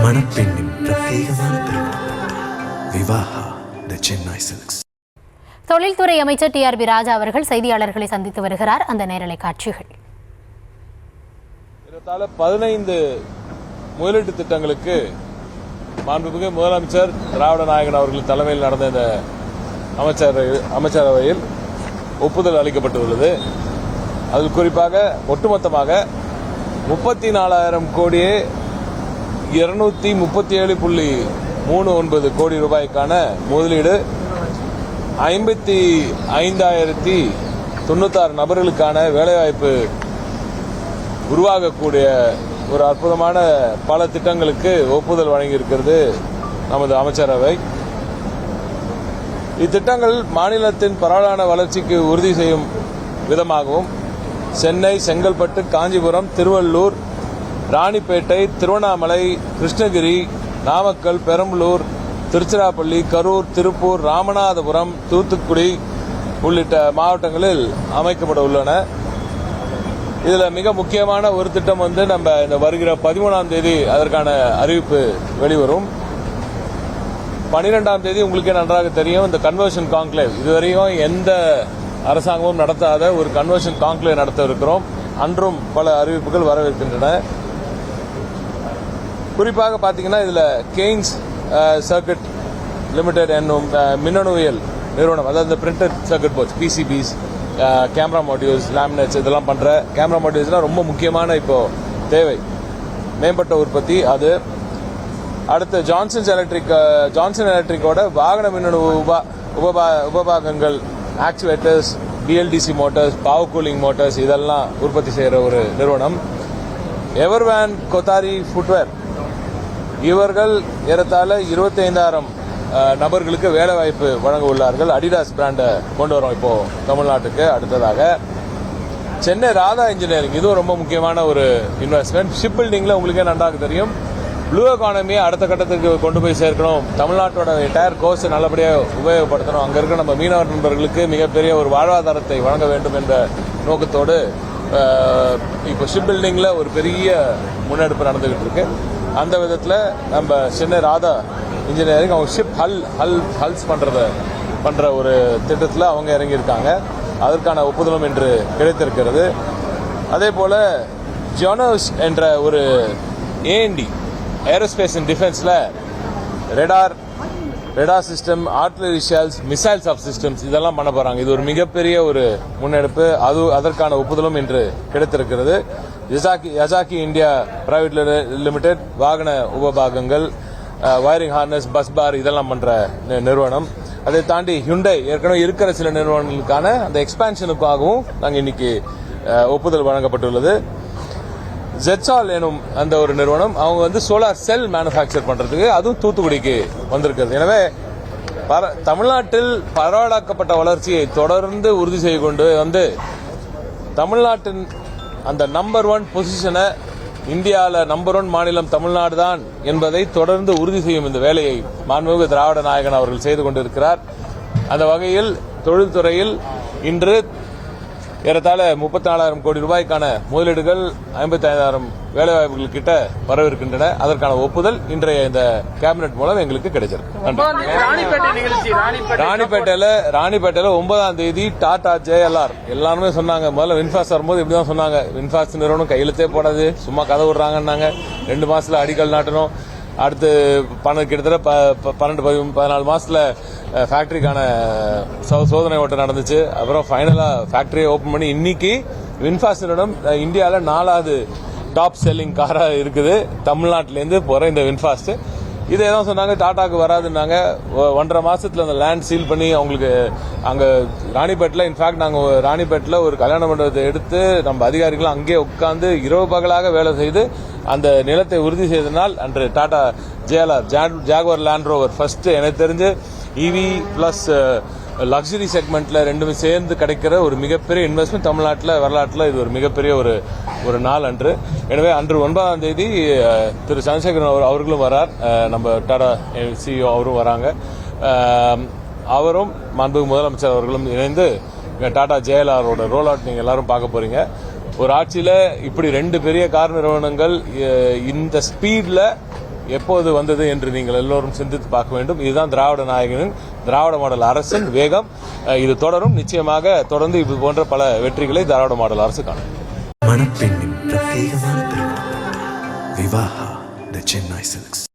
மணப்பெண்ணின் பிரத்யேகமான திருமணம் விவாஹா தி சென்னை சில்க்ஸ். தொழில்துறை அமைச்சர் TRB ராஜா அவர்கள் செய்தியாளர்களை சந்தித்து வருகிறார். அந்த நேரலை காட்சிகள். 15 முதலீட்டு திட்டங்களுக்கு மாண்புமிகு முதலமைச்சர் திராவிட நாயகன் அவர்கள் தலைமையில் நடந்த இந்த அமைச்சரவையில் ஒப்புதல் அளிக்கப்பட்டுள்ளது. அதில் குறிப்பாக ஒட்டுமொத்தமாக 34,000 கோடியே 237.39 கோடி ரூபாய்க்கான முதலீடு 55,096 நபர்களுக்கான வேலைவாய்ப்பு உருவாகக்கூடிய ஒரு அற்புதமான பல திட்டங்களுக்கு ஒப்புதல் வழங்கியிருக்கிறது நமது அமைச்சரவை. இத்திட்டங்கள் மாநிலத்தின் பரவலான வளர்ச்சிக்கு உறுதி செய்யும் விதமாகவும் சென்னை, செங்கல்பட்டு, காஞ்சிபுரம், திருவள்ளூர், ராணிப்பேட்டை, திருவண்ணாமலை, கிருஷ்ணகிரி, நாமக்கல், பெரம்பலூர், திருச்சிராப்பள்ளி, கரூர், திருப்பூர், ராமநாதபுரம், தூத்துக்குடி உள்ளிட்ட மாவட்டங்களில் அமைக்கப்பட உள்ளன. இதில் மிக முக்கியமான ஒரு திட்டம் நம்ம இந்த வருகிற 13ஆம் தேதி அதற்கான அறிவிப்பு வெளிவரும். 12ஆம் தேதி உங்களுக்கே நன்றாக தெரியும், இந்த கன்வர்ஷன் கான்க்ளேவ் இதுவரையும் எந்த அரசாங்கமும் நடத்தாத ஒரு கன்வர்ஷன் கான்க்ளேவ் நடத்த இருக்கிறோம். அன்றும் பல அறிவிப்புகள் வரவிருக்கின்றன. குறிப்பாக பார்த்தீங்கன்னா இதில் கெய்ன்ஸ் சர்க்கிட் லிமிடெட் என்னும் மின்னணுவியல் நிறுவனம், அதாவது printed circuit boards, PCBs, camera modules, laminates இதெல்லாம் பண்ற கேமரா மாடியூல்ஸ்லாம் ரொம்ப முக்கியமான இப்போ தேவை, மேம்பட்ட உற்பத்தி அது. அடுத்து ஜான்சன் எலக்ட்ரிக்கோட வாகன மின்னணு உபபாகங்கள், actuators, BLDC motors, power cooling motors இதெல்லாம் உற்பத்தி செய்கிற ஒரு நிறுவனம். எவர்வேன் கொத்தாரி ஃபுட்வேர் இவர்கள் ஏறத்தாழ 25,000 நபர்களுக்கு வேலை வாய்ப்பு வழங்க உள்ளார்கள். அடிடாஸ் பிராண்டை கொண்டு வரோம் இப்போ தமிழ்நாட்டுக்கு. அடுத்ததாக சென்னை ராதா இன்ஜினியரிங், இதுவும் ரொம்ப முக்கியமான ஒரு இன்வெஸ்ட்மெண்ட். ஷிப் பில்டிங்ல உங்களுக்கே நன்றாக தெரியும், ப்ளூ எக்கானமியை அடுத்த கட்டத்துக்கு கொண்டு போய் சேர்க்கணும், தமிழ்நாட்டோட என்டையர் கோர்ஸ் நல்லபடியாக உபயோகப்படுத்தணும், அங்கே இருக்கிற நம்ம மீனவர் நண்பர்களுக்கு மிகப்பெரிய ஒரு வாழ்வாதாரத்தை வழங்க வேண்டும் என்ற நோக்கத்தோடு இப்போ ஷிப் பில்டிங்ல ஒரு பெரிய முன்னெடுப்பு நடந்துகிட்டு இருக்கு. அந்த விதத்தில் நம்ம சென்னை ராதா இன்ஜினியரிங் அவங்க ஷிப் ஹல்ஸ் பண்ற ஒரு திட்டத்தில் அவங்க இறங்கியிருக்காங்க. அதற்கான ஒப்புதலும் இன்று கிடைத்திருக்கிறது. அதே போல ஜானோஸ் என்ற ஒரு A&D ஏரோஸ்பேஸ் அண்ட் டிஃபென்ஸ்ல radar system, artillery shells, missile sub systems இதெல்லாம் பண்ண போறாங்க. இது ஒரு மிகப்பெரிய ஒரு முன்னெடுப்பு. அதற்கான ஒப்புதலும் இன்று கிடைத்திருக்கிறது. யசாக்கி இந்தியா பிரைவேட் லிமிடெட் வாகன உபபாகங்கள், வயரிங் ஹார்னஸ், பஸ் பார் இதெல்லாம் பண்ற நிறுவனம். அதை தாண்டி ஹுண்டை ஏற்கனவே இருக்கிற சில நிறுவனங்களுக்கான அந்த எக்ஸ்பான்ஷனுக்காகவும் நாங்கள் இன்னைக்கு ஒப்புதல் வழங்கப்பட்டுள்ளது. ஜெட்சால் எனும் அந்த ஒரு நிறுவனம், அவங்க சோலார் செல் மேனுஃபேக்சர் பண்றதுக்கு அதுவும் தூத்துக்குடிக்கு வந்திருக்கிறது. எனவே தமிழ்நாட்டில் பரவலாக்கப்பட்ட வளர்ச்சியை தொடர்ந்து உறுதி செய்து கொண்டு தமிழ்நாட்டின் அந்த நம்பர் 1 பொசிஷனை, இந்தியாவில் நம்பர் 1 மாநிலம் தமிழ்நாடு தான் என்பதை தொடர்ந்து உறுதி செய்யும் இந்த வேலையை மாண்புமிகு திராவிட நாயகன் அவர்கள் செய்து கொண்டிருக்கிறார். அந்த வகையில் தொழில்துறையில் இன்று ஏறத்தாழ 34,000 கோடி ரூபாய்க்கான முதலீடுகள், 55,000 வேலைவாய்ப்புகள் கிட்ட வரவிருக்கின்றன. அதற்கான ஒப்புதல் இன்றைய இந்த கேபினெட் மூலம் எங்களுக்கு கிடைச்சிருக்கு. ராணிப்பேட்டையில 9ஆம் தேதி டாடா JLR எல்லாருமே சொன்னாங்க. முதல்ல வின்ஃபாஸ்ட் வரும்போது இப்படிதான் சொன்னாங்க, வின்ஃபாஸ்ட் நிறுவனம் கையெழுத்தே போடாது, சும்மா கதை விடுறாங்கன்னாங்க. 2 மாசத்துல அடிக்கல் நாட்டணும், அடுத்து கிட்டத்தட்ட 12-14 மாசத்துல ஃபேக்டரிக்கான சோதனை ஓட்டம் நடந்துச்சு. அப்புறம் ஃபைனலா ஃபேக்டரியை ஓபன் பண்ணி இன்னைக்கு வின்ஃபாஸ்ட் நிறுவனம் இந்தியாவில் 4வது டாப் செல்லிங் காரா இருக்குது தமிழ்நாட்டிலேருந்து போற இந்த வின்ஃபாஸ்ட். இதே தான் சொன்னாங்க, டாடாக்கு வராதுன்னாங்க. 1.5 மாசத்துல அந்த லேண்ட் சீல் பண்ணி அவங்களுக்கு அங்க ராணிப்பேட்டில், இன்ஃபேக்ட் நாங்கள் ராணிப்பேட்டில் ஒரு கல்யாண மண்டபத்தை எடுத்து நம்ம அதிகாரிகள் அங்கே உட்கார்ந்து இரவு பகலாக வேலை செய்து அந்த நிலத்தை உறுதி செய்தனால் அன்று Tata JLR Jaguar land rover first எனக்கு தெரிஞ்சு EV பிளஸ் லக்ஸரி செக்மெண்ட்ல ரெண்டுமே சேர்ந்து கிடைக்கிற ஒரு மிகப்பெரிய இன்வெஸ்ட்மெண்ட் தமிழ்நாட்டில் வரலாற்றில் இது ஒரு மிகப்பெரிய ஒரு நாள் அன்று. எனவே அன்று 9ஆம் தேதி திரு சந்திரசேகரன் அவர்களும் வரார், நம்ம டாடா CEO அவரும் வராங்க. அவரும் மாண்புமிகு முதலமைச்சர் அவர்களும் இணைந்து டாடா JLR-ஓட ரோல் அவுட் நீங்க எல்லாரும் பார்க்க போறீங்க. ஒரு ஆட்சியில இப்படி 2 பெரிய கார் நிறுவனங்கள் இந்த ஸ்பீட்ல எப்போது வந்தது என்று நீங்கள் எல்லோரும் சிந்தித்து பார்க்க வேண்டும். இதுதான் திராவிட நாயகனின் திராவிட மாடல் அரசின் வேகம். இது தொடரும். நிச்சயமாக தொடர்ந்து இது போன்ற பல வெற்றிகளை திராவிட மாடல் அரசு காணும். மணப்பெண்ணின் பிரத்யேகமான திருமணம் விவாஹா தி சென்னை சில்க்ஸ்.